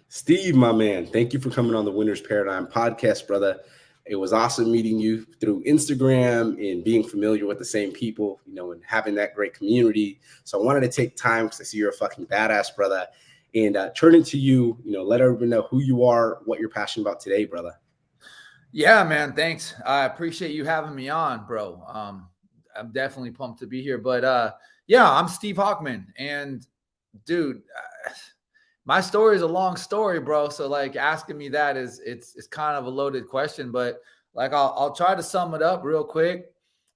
Steve, my man, thank you for coming on the Winner's Paradigm podcast, brother. It was awesome meeting you through Instagram and being familiar with the same people, and having that great community. So I wanted to take time because I see you're a fucking badass, brother, and turn it to you, let everyone know who you are, what you're passionate about today, brother. Yeah, man. Thanks. I appreciate you having me on, bro. I'm definitely pumped to be here. But yeah, I'm Steve Hochman, and dude, my story is a long story, bro. So like asking me that is it's kind of a loaded question, but like I'll try to sum it up real quick.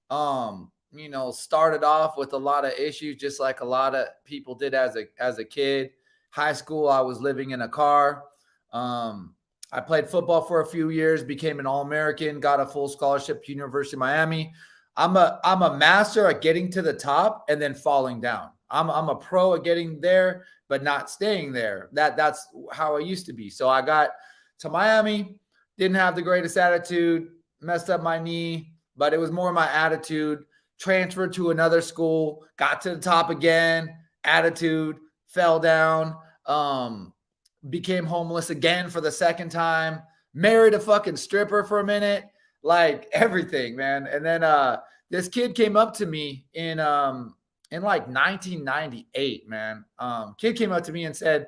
Started off with a lot of issues, just like a lot of people did as a kid. High school, I was living in a car. I played football for a few years, became an All-American, got a full scholarship to University of Miami. I'm a master at getting to the top and then falling down. I'm a pro at getting there, but not staying there. That's how I used to be. So I got to Miami, didn't have the greatest attitude, messed up my knee, but it was more my attitude. Transferred to another school, got to the top again, attitude, fell down. Became homeless again for the second time, married a fucking stripper for a minute, like everything, man. And then this kid came up to me in like 1998, man. Kid came up to me and said,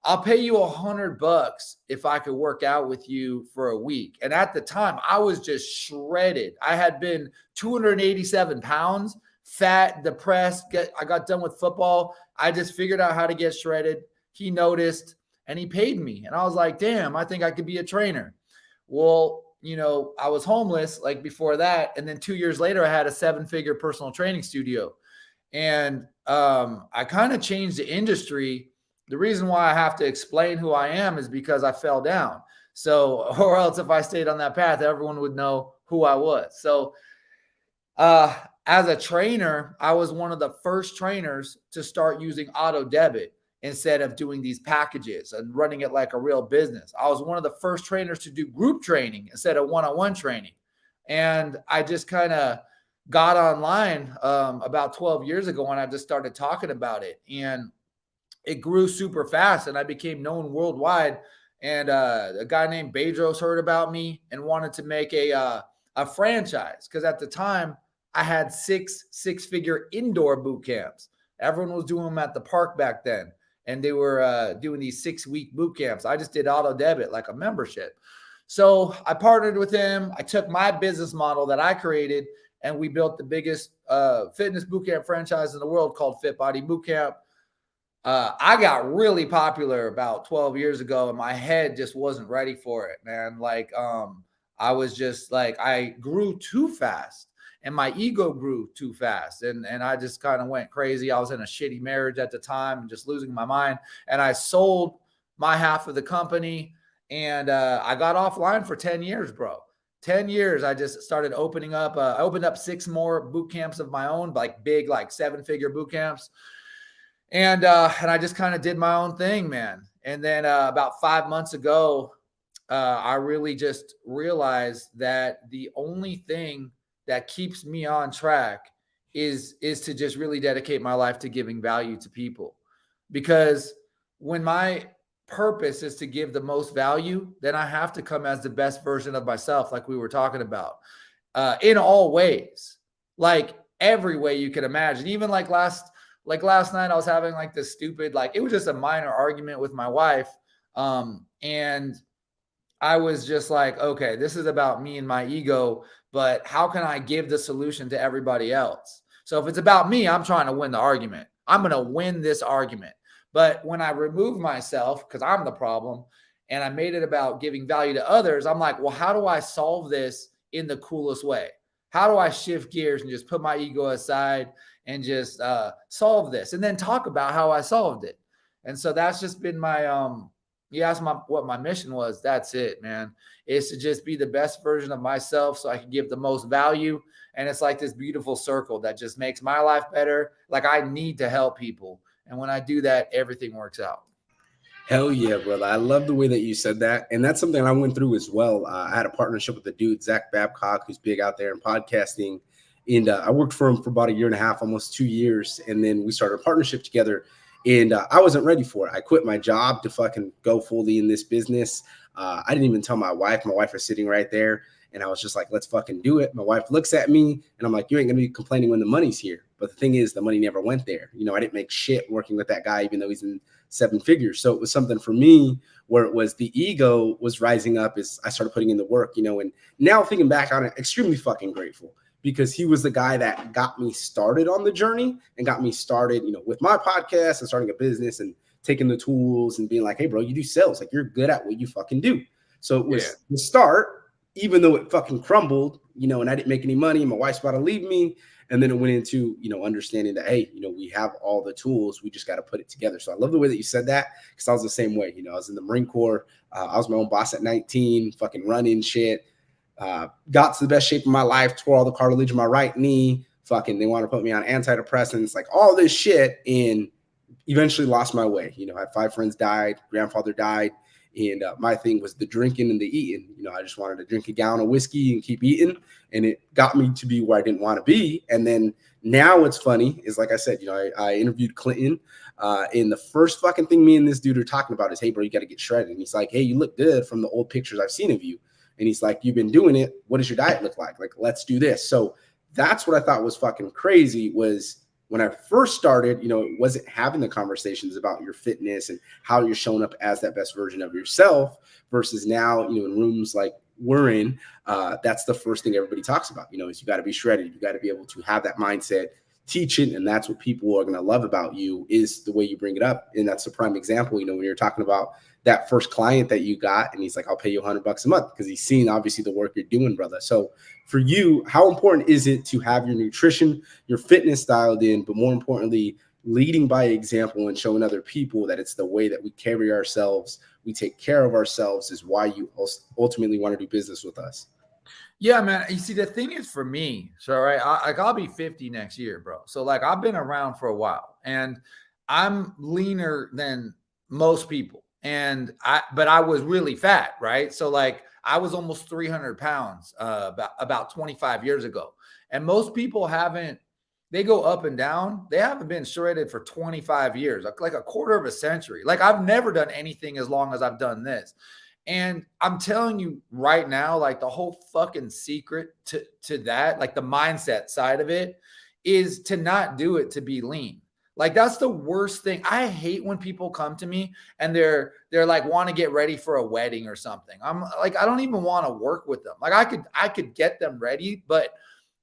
I'll pay you $100 if I could work out with you for a week. And at the time, I was just shredded. I had been 287 pounds, fat, depressed. I got done with football. I just figured out how to get shredded. He noticed and he paid me. And I was like, damn, I think I could be a trainer. Well, I was homeless like before that. And then 2 years later, I had a 7-figure personal training studio. And I kind of changed the industry. The reason why I have to explain who I am is because I fell down. So, or else if I stayed on that path, everyone would know who I was. So, as a trainer, I was one of the first trainers to start using auto debit instead of doing these packages and running it like a real business. I was one of the first trainers to do group training instead of one-on-one training. And I just kind of got online about 12 years ago and I just started talking about it. And it grew super fast and I became known worldwide. And a guy named Bedros heard about me and wanted to make a franchise. Because at the time, I had six-figure indoor boot camps. Everyone was doing them at the park back then. And they were doing these 6-week boot camps. I just did auto debit, like a membership. So I partnered with him. I took my business model that I created, and we built the biggest fitness boot camp franchise in the world called Fit Body Boot Camp. I got really popular about 12 years ago, and my head just wasn't ready for it, man. Like, I was just like, I grew too fast. And my ego grew too fast. And I just kind of went crazy. I was in a shitty marriage at the time and just losing my mind. And I sold my half of the company. And I got offline for 10 years, bro. 10 years. I just started opening up. I opened up 6 more boot camps of my own, like big, like 7-figure boot camps. And I just kind of did my own thing, man. And then about 5 months ago, I really just realized that the only thing that keeps me on track is to just really dedicate my life to giving value to people. Because when my purpose is to give the most value, then I have to come as the best version of myself, like we were talking about, in all ways, like every way you can imagine. Even like last night, I was having like this stupid, like it was just a minor argument with my wife. And I was just like, okay, this is about me and my ego, but how can I give the solution to everybody else? So if it's about me, I'm trying to win the argument. I'm going to win this argument. But when I remove myself, because I'm the problem, and I made it about giving value to others, I'm like, well, how do I solve this in the coolest way? How do I shift gears and just put my ego aside and just solve this? And then talk about how I solved it. And so that's just been my you asked what my mission was. That's it, man. Is to just be the best version of myself so I can give the most value. And it's like this beautiful circle that just makes my life better. Like I need to help people. And when I do that, everything works out. Hell yeah, brother. I love the way that you said that. And that's something I went through as well. I had a partnership with the dude, Zach Babcock, who's big out there in podcasting. And I worked for him for about 1.5 years, almost 2 years. And then we started a partnership together. And I wasn't ready for it. I quit my job to fucking go fully in this business. I didn't even tell my wife. My wife was sitting right there. And I was just like, let's fucking do it. My wife looks at me and I'm like, you ain't gonna be complaining when the money's here. But the thing is, the money never went there. You know, I didn't make shit working with that guy, even though he's in 7 figures. So it was something for me where it was the ego was rising up as I started putting in the work, you know, and now thinking back on it, extremely fucking grateful because he was the guy that got me started on the journey and got me started, you know, with my podcast and starting a business and taking the tools and being like, hey, bro, you do sales. Like, you're good at what you fucking do. So it was the start, even though it fucking crumbled, you know, and I didn't make any money. My wife's about to leave me. And then it went into, you know, understanding that, hey, you know, we have all the tools. We just got to put it together. So I love the way that you said that because I was the same way. You know, I was in the Marine Corps. I was my own boss at 19, fucking running shit. Got to the best shape of my life, tore all the cartilage in my right knee. Fucking, they want to put me on antidepressants, like all this shit. And eventually lost my way. You know, I had 5 friends died, grandfather died. And my thing was the drinking and the eating. You know, I just wanted to drink a gallon of whiskey and keep eating. And it got me to be where I didn't want to be. And then now what's funny is, like I said, you know, I interviewed Clinton. And the first fucking thing me and this dude are talking about is, hey, bro, you got to get shredded. And he's like, hey, you look good from the old pictures I've seen of you. And he's like, you've been doing it. What does your diet look like? Like, let's do this. So that's what I thought was fucking crazy was when I first started, you know, it wasn't having the conversations about your fitness and how you're showing up as that best version of yourself versus now, you know, in rooms like we're in, that's the first thing everybody talks about, you know, is you got to be shredded. You got to be able to have that mindset, teach it. And that's what people are going to love about you is the way you bring it up. And that's a prime example, you know, when you're talking about that first client that you got and he's like, I'll pay you $100 a month because he's seen obviously the work you're doing, brother. So for you, how important is it to have your nutrition, your fitness dialed in, but more importantly, leading by example and showing other people that it's the way that we carry ourselves, we take care of ourselves is why you ultimately want to do business with us? Yeah, man. You see, the thing is for me, so right, I'll be 50 next year, bro. So like I've been around for a while and I'm leaner than most people. But I was really fat, right? So like I was almost 300 pounds about 25 years ago. And most people they go up and down. They haven't been shredded for 25 years, like a quarter of a century. Like I've never done anything as long as I've done this. And I'm telling you right now, like the whole fucking secret to that, like the mindset side of it is to not do it to be lean. Like that's the worst thing. I hate when people come to me and they're like want to get ready for a wedding or something. I'm like, I don't even want to work with them. Like I could get them ready, but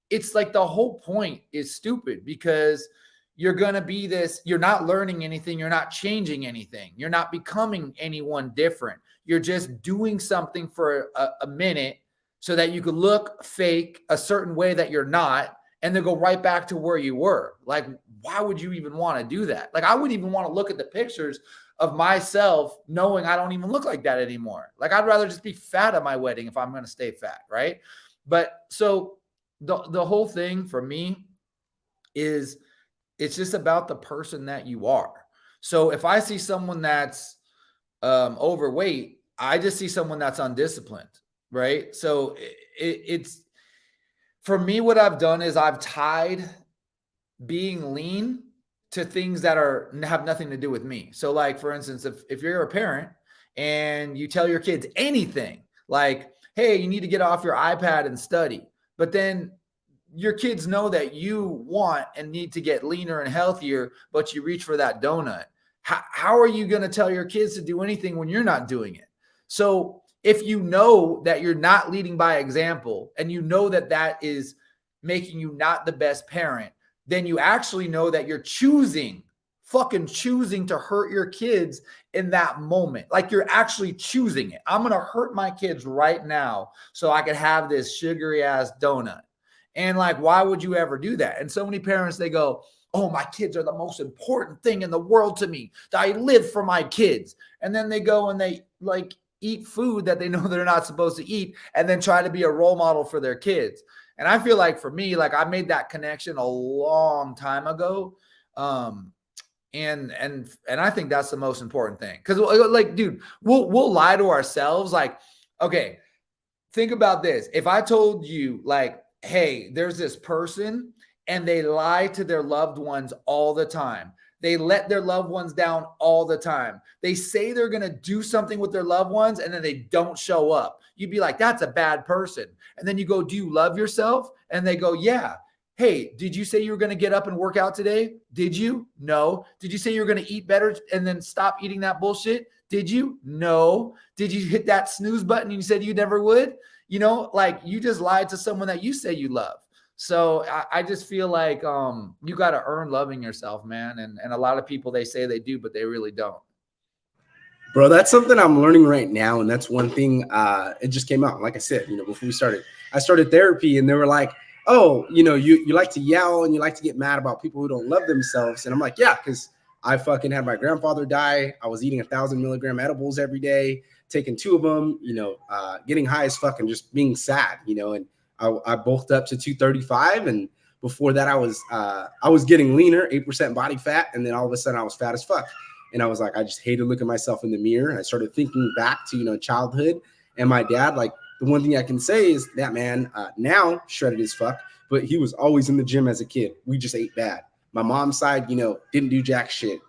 it's like the whole point is stupid because you're going to be this, you're not learning anything. You're not changing anything. You're not becoming anyone different. You're just doing something for a minute so that you could look fake a certain way that you're not, and then go right back to where you were. Like, why would you even want to do that? Like, I wouldn't even want to look at the pictures of myself knowing I don't even look like that anymore. Like, I'd rather just be fat at my wedding if I'm going to stay fat, right? But so the whole thing for me is it's just about the person that you are. So if I see someone that's overweight, I just see someone that's undisciplined, right? So it's for me, what I've done is I've tied being lean to things that have nothing to do with me. So like, for instance, if you're a parent and you tell your kids anything like, hey, you need to get off your iPad and study, but then your kids know that you want and need to get leaner and healthier, but you reach for that donut. How are you going to tell your kids to do anything when you're not doing it? So if you know that you're not leading by example and you know that that is making you not the best parent, then you actually know that you're fucking choosing to hurt your kids in that moment. Like you're actually choosing it. I'm going to hurt my kids right now so I can have this sugary ass donut. And like, why would you ever do that? And so many parents, they go, oh, my kids are the most important thing in the world to me. I live for my kids. And then they go and they like eat food that they know they're not supposed to eat and then try to be a role model for their kids. And I feel like for me, like I made that connection a long time ago. And I think that's the most important thing. Cause like, dude, we'll lie to ourselves. Like, okay, think about this. If I told you like, hey, there's this person and they lie to their loved ones all the time. They let their loved ones down all the time. They say they're going to do something with their loved ones and then they don't show up. You'd be like, that's a bad person. And then you go, do you love yourself? And they go, yeah. Hey, did you say you were going to get up and work out today? Did you? No. Did you say you were going to eat better and then stop eating that bullshit? Did you? No. Did you hit that snooze button and you said you never would? You know, like you just lied to someone that you say you love. So I just feel like you got to earn loving yourself, man. And a lot of people, they say they do, but they really don't. Bro, that's something I'm learning right now. And that's one thing, it just came out. Like I said, before we started, I started therapy and they were like, oh, you like to yell and you like to get mad about people who don't love themselves. And I'm like, yeah, because I fucking had my grandfather die. I was eating 1,000 milligram edibles every day, taking 2 of them, getting high as fuck and just being sad, and I bulked up to 235. And before that, I was getting leaner, 8% body fat. And then all of a sudden I was fat as fuck. And I was like, I just hated looking myself in the mirror. And I started thinking back to, childhood and my dad. Like the one thing I can say is that man now shredded as fuck, but he was always in the gym as a kid. We just ate bad. My mom's side, didn't do jack shit,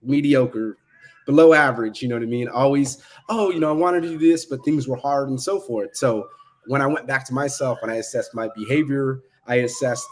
mediocre, below average. You know what I mean? Always, I wanted to do this, but things were hard and so forth. So when I went back to myself and I assessed my behavior, I assessed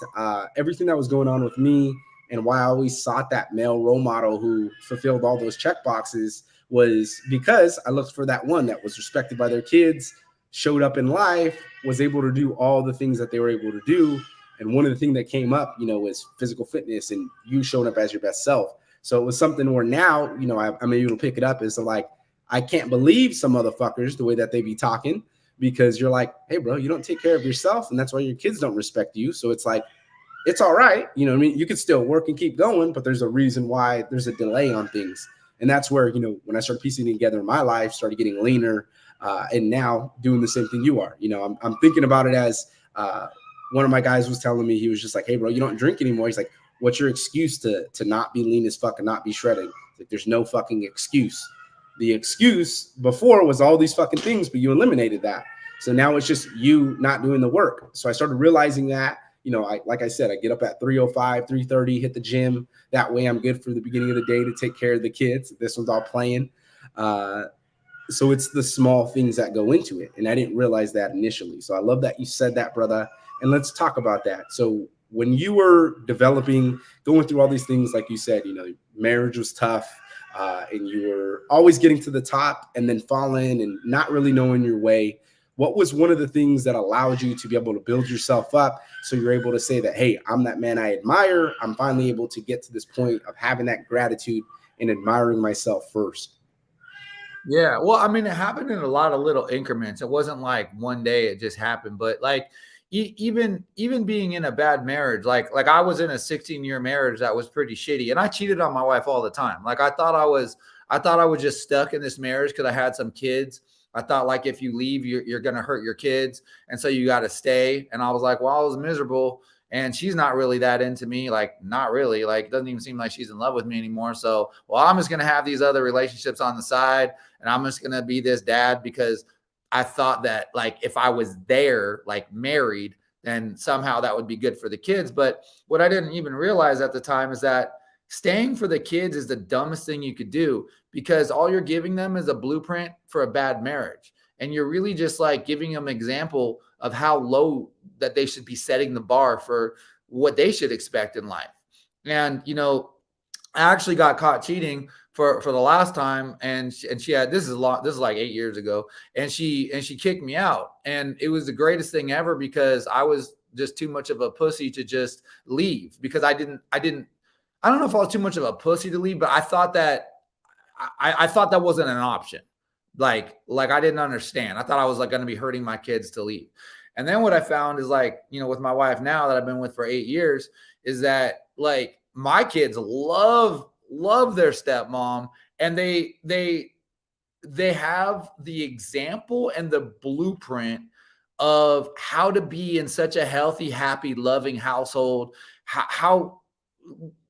everything that was going on with me. And why I always sought that male role model who fulfilled all those check boxes was because I looked for that one that was respected by their kids, showed up in life, was able to do all the things that they were able to do. And one of the things that came up, was physical fitness and you showing up as your best self. So it was something where now, I'm able to pick it up as like, I can't believe some motherfuckers the way that they be talking, because you're like, hey, bro, you don't take care of yourself. And that's why your kids don't respect you. So it's like, it's all right. You know what I mean? You can still work and keep going, but there's a reason why there's a delay on things. And that's where, when I started piecing together my life, started getting leaner, and now doing the same thing you are. I'm thinking about it as one of my guys was telling me, he was just like, hey, bro, you don't drink anymore. He's like, what's your excuse to not be lean as fuck and not be shredded? Like, there's no fucking excuse. The excuse before was all these fucking things, but you eliminated that. So now it's just you not doing the work. So I started realizing that. Like I said, I get up at 3:05, 3:30, hit the gym. That way I'm good for the beginning of the day to take care of the kids. This one's all playing. So it's the small things that go into it. And I didn't realize that initially. So I love that you said that, brother. And let's talk about that. So when you were developing, going through all these things, like you said, marriage was tough, and you were always getting to the top and then falling and not really knowing your way. What was one of the things that allowed you to be able to build yourself up so you're able to say that, hey, I'm that man I admire. I'm finally able to get to this point of having that gratitude and admiring myself first? Yeah. Well, I mean, it happened in a lot of little increments. It wasn't like one day it just happened, but like even being in a bad marriage, like I was in a 16-year marriage that was pretty shitty, and I cheated on my wife all the time. Like I thought I was just stuck in this marriage because I had some kids. I thought like if you leave, you're going to hurt your kids. And so you got to stay. And I was like, well, I was miserable and she's not really that into me. Like, not really, like, it doesn't even seem like she's in love with me anymore. So, well, I'm just going to have these other relationships on the side and I'm just going to be this dad because I thought that like, if I was there, like married, then somehow that would be good for the kids. But what I didn't even realize at the time is that staying for the kids is the dumbest thing you could do, because all you're giving them is a blueprint for a bad marriage. And you're really just like giving them an example of how low that they should be setting the bar for what they should expect in life. And, I actually got caught cheating for the last time. And she had, this is like 8 years ago. And she kicked me out. And it was the greatest thing ever because I was just too much of a pussy to just leave, because I don't know if I was too much of a pussy to leave, but I thought that I thought that wasn't an option. Like I didn't understand. I thought I was like going to be hurting my kids to leave. And then what I found is like, with my wife now that I've been with for 8 years, is that like my kids love their stepmom, and they have the example and the blueprint of how to be in such a healthy, happy, loving household, how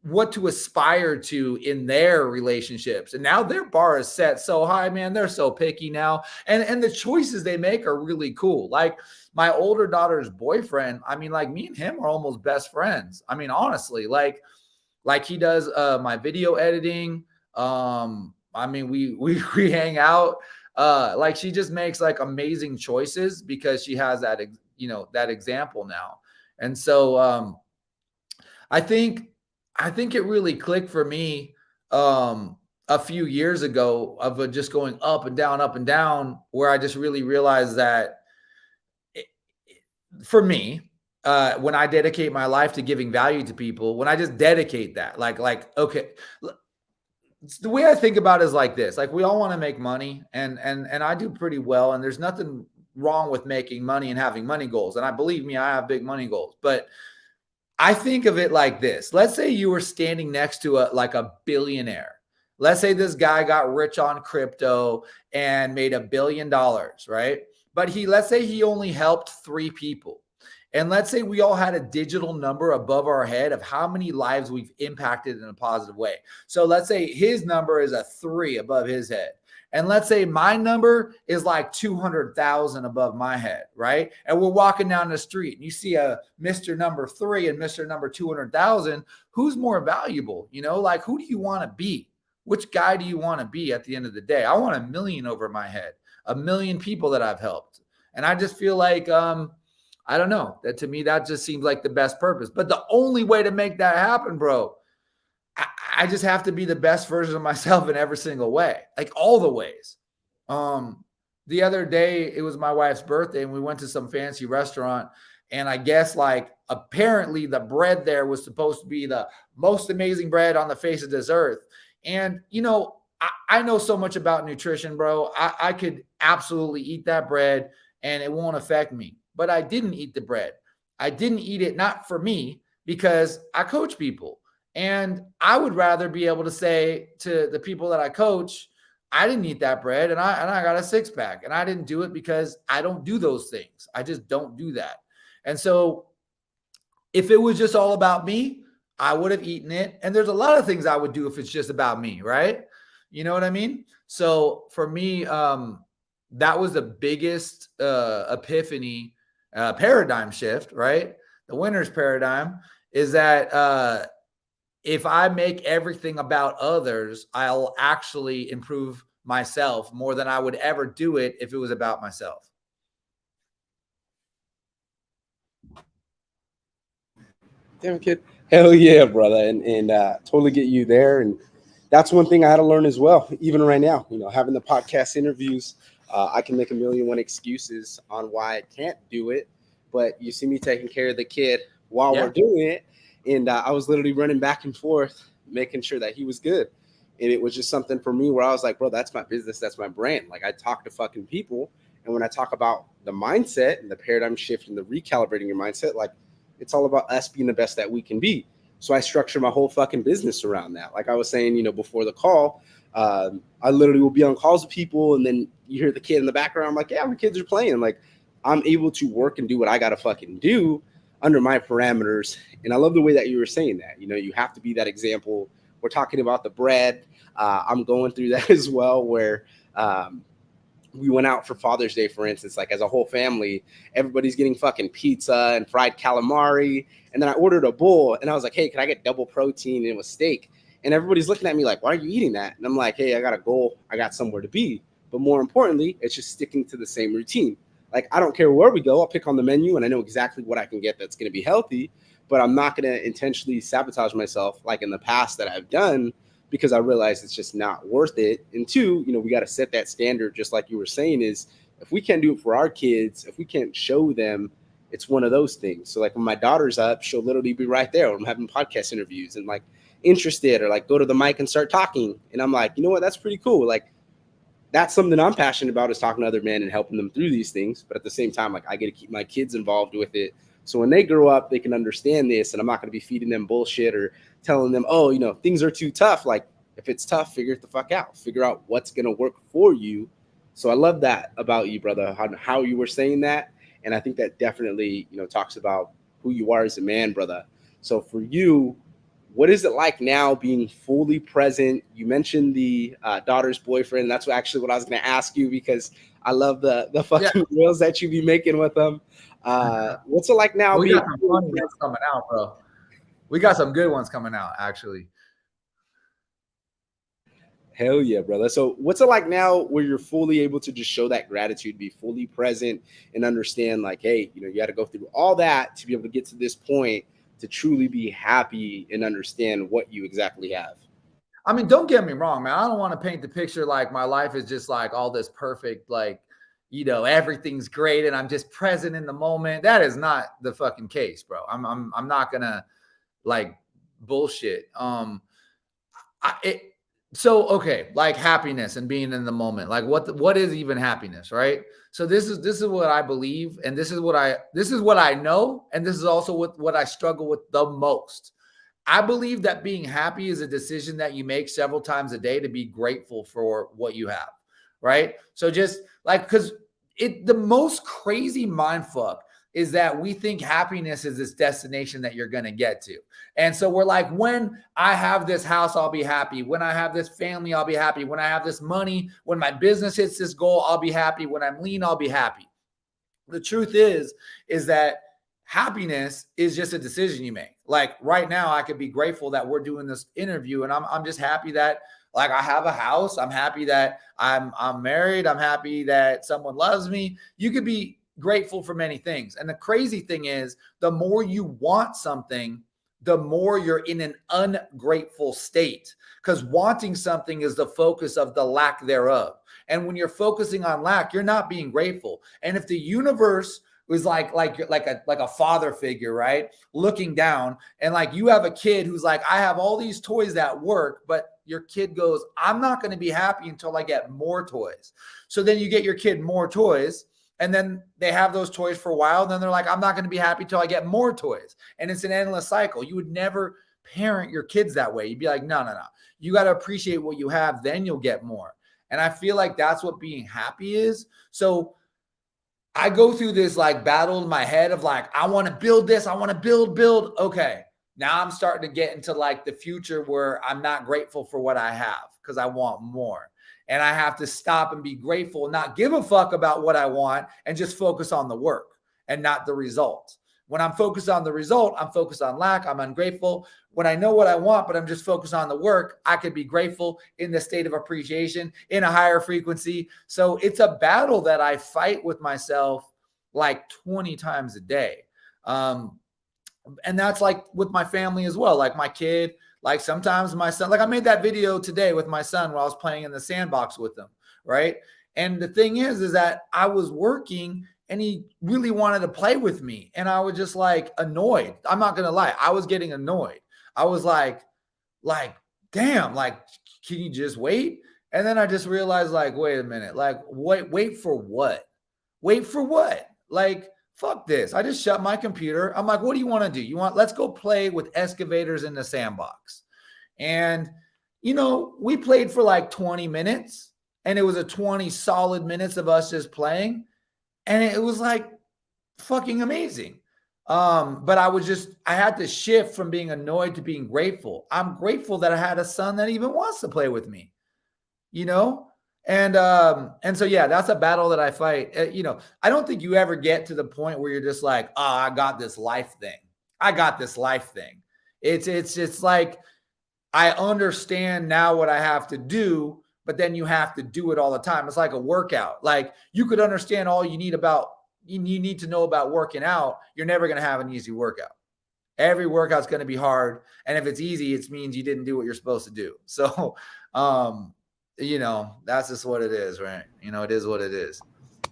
what to aspire to in their relationships. And now their bar is set so high, man. They're so picky now. And the choices they make are really cool. Like my older daughter's boyfriend, I mean, like me and him are almost best friends. I mean, honestly, like Like he does my video editing. I mean, we hang out. Like she just makes like amazing choices because she has that that example now. And so I think it really clicked for me a few years ago of just going up and down, where I just really realized that for me, when I dedicate my life to giving value to people, when I just dedicate that, okay, the way I think about it is like this: like we all want to make money, and I do pretty well, and there's nothing wrong with making money and having money goals. And I believe me, I have big money goals, but I think of it like this. Let's say you were standing next to a billionaire. Let's say this guy got rich on crypto and made $1 billion, right? But let's say he only helped 3 people. And let's say we all had a digital number above our head of how many lives we've impacted in a positive way. So let's say his number is a 3 above his head. And let's say my number is like 200,000 above my head, right? And we're walking down the street and you see a Mr. number 3 and Mr. number 200,000. Who's more valuable? Like who do you want to be? Which guy do you want to be at the end of the day? I want 1 million over my head, 1 million people that I've helped. And I just feel like, I don't know, that to me, that just seems like the best purpose. But the only way to make that happen, bro, I just have to be the best version of myself in every single way, like all the ways. The other day, it was my wife's birthday and we went to some fancy restaurant. And I guess like apparently the bread there was supposed to be the most amazing bread on the face of this earth. And, I know so much about nutrition, bro. I could absolutely eat that bread and it won't affect me. But I didn't eat the bread. I didn't eat it, not for me, because I coach people. And I would rather be able to say to the people that I coach, I didn't eat that bread and I got a 6-pack. And I didn't do it because I don't do those things. I just don't do that. And so if it was just all about me, I would have eaten it. And there's a lot of things I would do if it's just about me, right? You know what I mean? So for me, that was the biggest epiphany, paradigm shift, right? The winner's paradigm is that if I make everything about others, I'll actually improve myself more than I would ever do it if it was about myself. Damn kid. Hell yeah, brother. And totally get you there. And that's one thing I had to learn as well, even right now, having the podcast interviews, I can make 1,000,001 excuses on why I can't do it. But you see me taking care of the kid while we're doing it. And I was literally running back and forth, making sure that he was good. And it was just something for me where I was like, bro, that's my business. That's my brand. Like I talk to fucking people. And when I talk about the mindset and the paradigm shift and the recalibrating your mindset, like it's all about us being the best that we can be. So I structure my whole fucking business around that. Like I was saying, before the call, I literally will be on calls with people and then you hear the kid in the background. I'm like, yeah, my kids are playing. Like I'm able to work and do what I got to fucking do under my parameters. And I love the way that you were saying that, you have to be that example. We're talking about the bread. I'm going through that as well, where we went out for Father's Day, for instance, like as a whole family, everybody's getting fucking pizza and fried calamari. And then I ordered a bowl and I was like, hey, can I get double protein? And it was steak. And everybody's looking at me like, why are you eating that? And I'm like, hey, I got a goal. I got somewhere to be. But more importantly, it's just sticking to the same routine. Like, I don't care where we go. I'll pick on the menu and I know exactly what I can get that's going to be healthy, but I'm not going to intentionally sabotage myself like in the past that I've done, because I realize it's just not worth it. And 2, we got to set that standard, just like you were saying, is if we can't do it for our kids, if we can't show them, it's one of those things. So like when my daughter's up, she'll literally be right there when I'm having podcast interviews and like interested, or like go to the mic and start talking. And I'm like, you know what, that's pretty cool. Like that's something I'm passionate about, is talking to other men and helping them through these things. But at the same time, like I get to keep my kids involved with it. So when they grow up, they can understand this, and I'm not going to be feeding them bullshit or telling them, oh, things are too tough. Like if it's tough, figure it the fuck out, figure out what's going to work for you. So I love that about you, brother, how you were saying that. And I think that definitely, talks about who you are as a man, brother. So for you, what is it like now being fully present? You mentioned the daughter's boyfriend. That's what I was going to ask you, because I love the fucking reels that you be making with them. What's it like now? We got some funny ones coming out, bro. We got some good ones coming out, actually. Hell yeah, brother. So what's it like now where you're fully able to just show that gratitude, be fully present and understand like, hey, you got to go through all that to be able to get to this point to truly be happy and understand what you exactly have. I mean, don't get me wrong, man. I don't want to paint the picture like my life is just like all this perfect, like, everything's great and I'm just present in the moment. That is not the fucking case, bro. I'm not gonna like bullshit. So okay, like happiness and being in the moment. Like what is even happiness, right? So this is what I believe, and this is what I know, and this is also what I struggle with the most. I believe that being happy is a decision that you make several times a day to be grateful for what you have, right? So just like, because the most crazy mind fuck is that we think happiness is this destination that you're going to get to. And so we're like, when I have this house, I'll be happy. When I have this family, I'll be happy. When I have this money, when my business hits this goal, I'll be happy. When I'm lean, I'll be happy. The truth is that happiness is just a decision you make. Like right now, I could be grateful that we're doing this interview, and I'm just happy that like I have a house. I'm happy that I'm married. I'm happy that someone loves me. You could be grateful for many things. And the crazy thing is, the more you want something, the more you're in an ungrateful state, because wanting something is the focus of the lack thereof. And when you're focusing on lack, you're not being grateful. And if the universe was like a father figure, right, looking down, and like you have a kid who's like, I have all these toys that work, but your kid goes, I'm not going to be happy until I get more toys. So then you get your kid more toys, and then they have those toys for a while. And then they're like, I'm not going to be happy till I get more toys. And it's an endless cycle. You would never parent your kids that way. You'd be like, no. You got to appreciate what you have. Then you'll get more. And I feel like that's what being happy is. So I go through this like battle in my head of like, I want to build this. I want to build. Okay. Now I'm starting to get into like the future where I'm not grateful for what I have because I want more. And I have to stop and be grateful and not give a fuck about what I want and just focus on the work and not the result. When I'm focused on the result, I'm focused on lack. I'm ungrateful. When I know what I want, but I'm just focused on the work, I could be grateful in the state of appreciation, in a higher frequency. So it's a battle that I fight with myself like 20 times a day. And that's like with my family as well. Like my kid, like sometimes my son, like I made that video today with my son while I was playing in the sandbox with him, right? And the thing is that I was working and he really wanted to play with me. And I was just like annoyed. I'm not going to lie. I was getting annoyed. I was like, damn, like, can you just wait? And then I just realized like, wait a minute, like, wait for what? Wait for what? Like, fuck this. I just shut my computer. I'm like, what do you want to do? Let's go play with excavators in the sandbox. And, we played for like 20 minutes and it was a 20 solid minutes of us just playing. And it was like fucking amazing. But I had to shift from being annoyed to being grateful. I'm grateful that I had a son that even wants to play with me, And so, yeah, that's a battle that I fight. I don't think you ever get to the point where you're just like, oh, I got this life thing. It's like, I understand now what I have to do, but then you have to do it all the time. It's like a workout. Like you could understand all you need to know about working out. You're never going to have an easy workout. Every workout's going to be hard. And if it's easy, it means you didn't do what you're supposed to do. So, that's just what it is, right? It is what it is.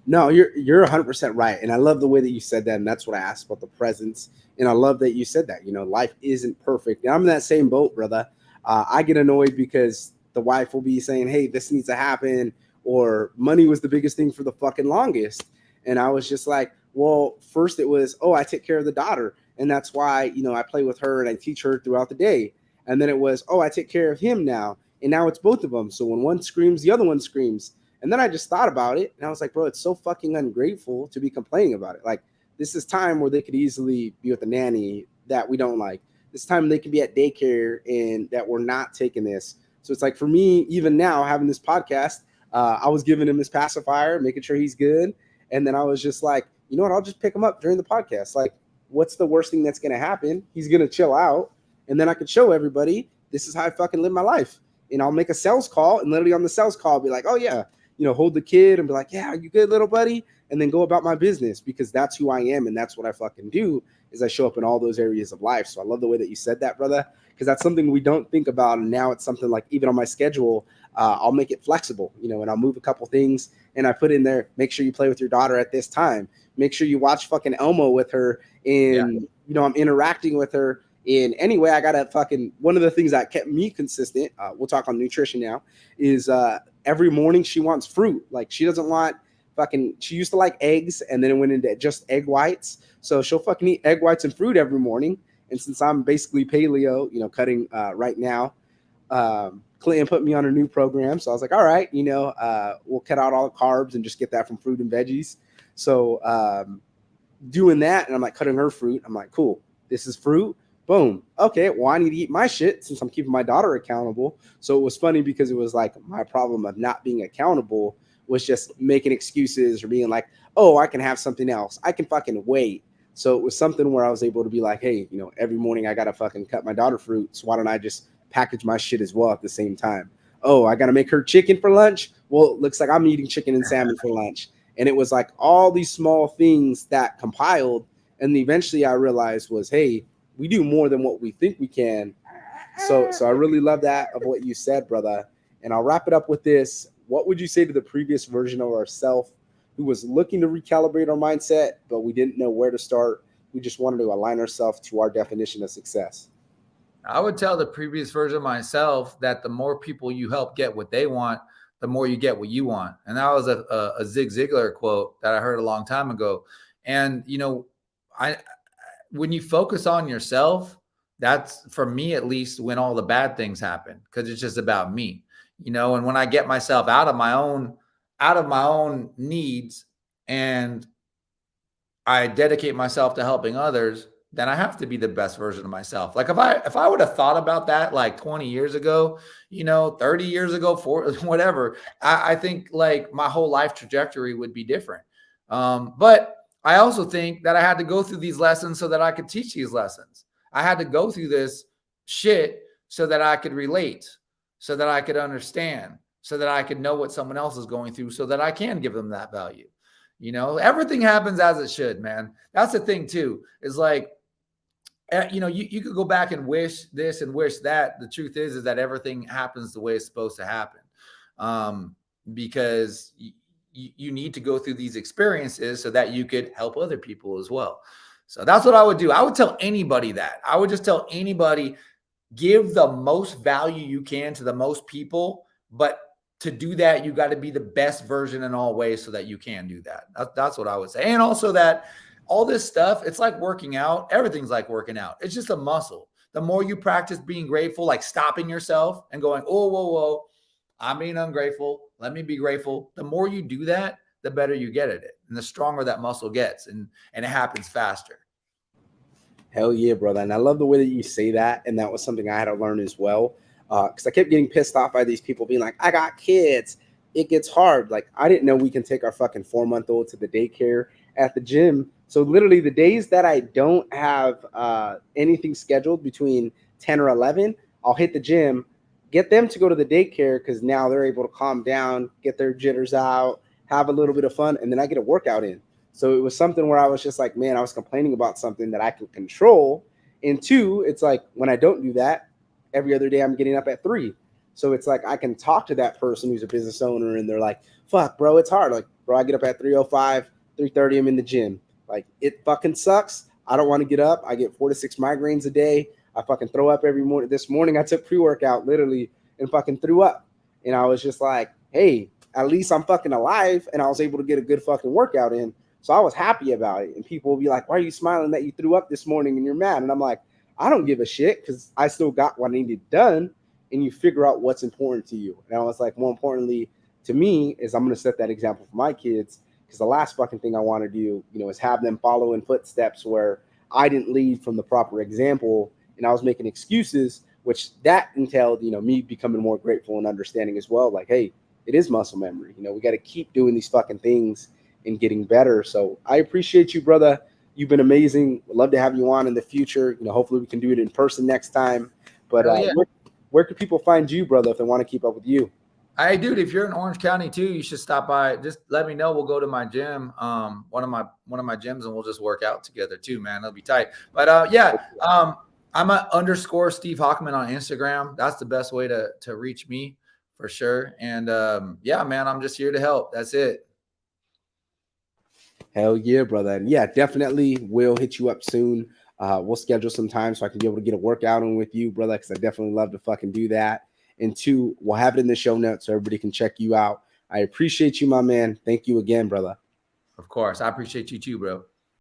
No, you're 100% right. And I love the way that you said that. And that's what I asked about the presence. And I love that you said that, life isn't perfect. And I'm in that same boat, brother. I get annoyed because the wife will be saying, hey, this needs to happen, or money was the biggest thing for the fucking longest. And I was just like, well, first it was, oh, I take care of the daughter. And that's why, I play with her and I teach her throughout the day. And then it was, oh, I take care of him now. And now it's both of them. So when one screams, the other one screams. And then I just thought about it. And I was like, bro, it's so fucking ungrateful to be complaining about it. Like, this is time where they could easily be with a nanny that we don't like. This time they could be at daycare and that we're not taking this. So it's like, for me, even now having this podcast, I was giving him his pacifier, making sure he's good. And then I was just like, you know what? I'll just pick him up during the podcast. Like, what's the worst thing that's going to happen? He's going to chill out. And then I could show everybody, this is how I fucking live my life. And I'll make a sales call, and literally on the sales call, I'll be like, oh yeah, hold the kid and be like, yeah, are you good, little buddy? And then go about my business, because that's who I am. And that's what I fucking do, is I show up in all those areas of life. So I love the way that you said that, brother, because that's something we don't think about. And now it's something like, even on my schedule, I'll make it flexible, and I'll move a couple things, and I put in there, make sure you play with your daughter at this time. Make sure you watch fucking Elmo with her. And, I'm interacting with her in any way. I got to fucking, one of the things that kept me consistent, we'll talk on nutrition now, is every morning she wants fruit. Like, she doesn't want she used to like eggs, and then it went into just egg whites. So she'll fucking eat egg whites and fruit every morning. And since I'm basically paleo, cutting right now, Clinton put me on a new program. So I was like, all right, we'll cut out all the carbs and just get that from fruit and veggies. So doing that, and I'm like cutting her fruit. I'm like, cool, this is fruit. Boom. Okay, well, I need to eat my shit since I'm keeping my daughter accountable. So it was funny, because it was like my problem of not being accountable was just making excuses or being like, oh, I can have something else. I can fucking wait. So it was something where I was able to be like, hey, every morning I got to fucking cut my daughter fruit. So why don't I just package my shit as well at the same time? Oh, I got to make her chicken for lunch. Well, it looks like I'm eating chicken and salmon for lunch. And it was like all these small things that compiled. And eventually I realized was, hey, we do more than what we think we can. So I really love that of what you said, brother. And I'll wrap it up with this. What would you say to the previous version of ourselves who was looking to recalibrate our mindset, but we didn't know where to start? We just wanted to align ourselves to our definition of success. I would tell the previous version of myself that the more people you help get what they want, the more you get what you want. And that was a Zig Ziglar quote that I heard a long time ago. And, when you focus on yourself, that's, for me at least, when all the bad things happen, because it's just about me, and when I get myself out of my own needs and I dedicate myself to helping others, then I have to be the best version of myself. Like, if I would have thought about that like 20 years ago, 30 years ago, whatever, I think like my whole life trajectory would be different. But I also think that I had to go through these lessons so that I could teach these lessons. I had to go through this shit so that I could relate, so that I could understand, so that I could know what someone else is going through, so that I can give them that value. Everything happens as it should, man. That's the thing too, is like, you could go back and wish this and wish that. The truth is that everything happens the way it's supposed to happen. Because you need to go through these experiences so that you could help other people as well. So that's what I would do. I would tell anybody that. I would just tell anybody, give the most value you can to the most people. But to do that, you got to be the best version in all ways so that you can do that. That's what I would say. And also that all this stuff, it's like working out. Everything's like working out. It's just a muscle. The more you practice being grateful, like stopping yourself and going, oh, whoa, I'm being ungrateful. Let me be grateful. The more you do that, the better you get at it. And the stronger that muscle gets, and it happens faster. Hell yeah, brother. And I love the way that you say that. And that was something I had to learn as well. Because I kept getting pissed off by these people being like, I got kids. It gets hard. Like, I didn't know we can take our fucking 4-month-old to the daycare at the gym. So literally the days that I don't have anything scheduled between 10 or 11, I'll hit the gym, get them to go to the daycare, because now they're able to calm down, get their jitters out, have a little bit of fun, and then I get a workout in. So it was something where I was just like, man, I was complaining about something that I can control. And two, it's like when I don't do that, every other day I'm getting up at 3. So it's like I can talk to that person who's a business owner, and they're like, fuck, bro, it's hard. Like, bro, I get up at 3:05, 3:30, I'm in the gym. Like, it fucking sucks. I don't want to get up. I get 4 to 6 migraines a day. I fucking throw up every morning. This morning I took pre-workout literally and fucking threw up. And I was just like, hey, at least I'm fucking alive, and I was able to get a good fucking workout in. So I was happy about it. And people will be like, why are you smiling that you threw up this morning and you're mad? And I'm like, I don't give a shit, because I still got what I needed done. And you figure out what's important to you. And I was like, more importantly to me is I'm going to set that example for my kids, because the last fucking thing I want to do, is have them follow in footsteps where I didn't lead from the proper example and I was making excuses, which that entailed, me becoming more grateful and understanding as well. Like, hey, it is muscle memory. We got to keep doing these fucking things and getting better. So I appreciate you, brother. You've been amazing. Would love to have you on in the future. Hopefully we can do it in person next time. But Hell yeah. where can people find you, brother, if they want to keep up with you? Hey, dude, if you're in Orange County too, you should stop by. Just let me know. We'll go to my gym, one of my gyms, and we'll just work out together too, man. It'll be tight. But yeah, I'm a _ Steve Hochman on Instagram. That's the best way to reach me for sure. And yeah, man, I'm just here to help. That's it. Hell yeah, brother. And yeah, definitely will hit you up soon. We'll schedule some time so I can be able to get a workout in with you, brother, because I definitely love to fucking do that. And two, we'll have it in the show notes so everybody can check you out. I appreciate you, my man. Thank you again, brother. Of course. I appreciate you too, bro.